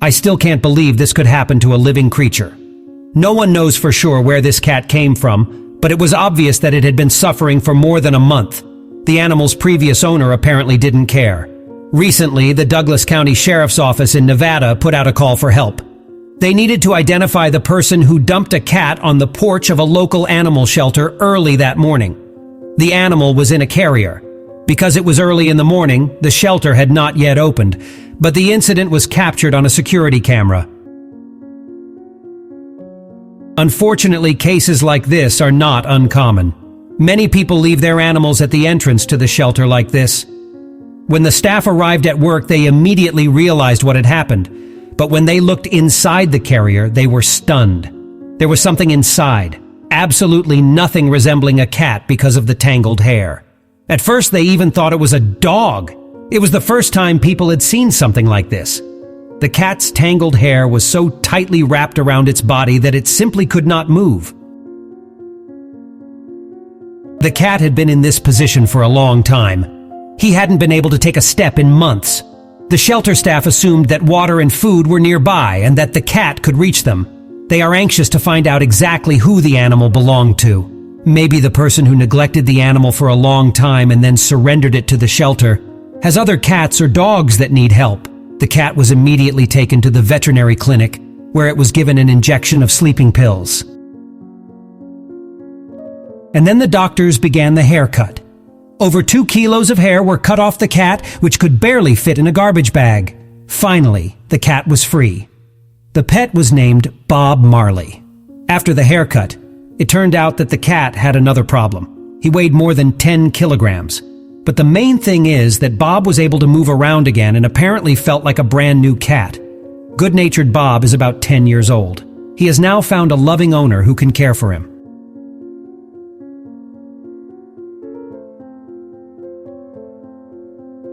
I still can't believe this could happen to a living creature. No one knows for sure where this cat came from, but it was obvious that it had been suffering for more than a month. The animal's previous owner apparently didn't care. Recently, the Douglas County Sheriff's Office in Nevada put out a call for help. They needed to identify the person who dumped a cat on the porch of a local animal shelter early that morning. The animal was in a carrier. Because it was early in the morning, the shelter had not yet opened, but the incident was captured on a security camera. Unfortunately, cases like this are not uncommon. Many people leave their animals at the entrance to the shelter like this. When the staff arrived at work, they immediately realized what had happened. But when they looked inside the carrier, they were stunned. There was something inside, absolutely nothing resembling a cat because of the tangled hair. At first, they even thought it was a dog. It was the first time people had seen something like this. The cat's tangled hair was so tightly wrapped around its body that it simply could not move. The cat had been in this position for a long time. He hadn't been able to take a step in months. The shelter staff assumed that water and food were nearby and that the cat could reach them. They are anxious to find out exactly who the animal belonged to. Maybe the person who neglected the animal for a long time and then surrendered it to the shelter has other cats or dogs that need help. The cat was immediately taken to the veterinary clinic, where it was given an injection of sleeping pills. And then the doctors began the haircut. Over 2 kilos of hair were cut off the cat, which could barely fit in a garbage bag. Finally, the cat was free. The pet was named Bob Marley. After the haircut, it turned out that the cat had another problem. He weighed more than 10 kilograms. But the main thing is that Bob was able to move around again and apparently felt like a brand new cat. Good-natured Bob is about 10 years old. He has now found a loving owner who can care for him.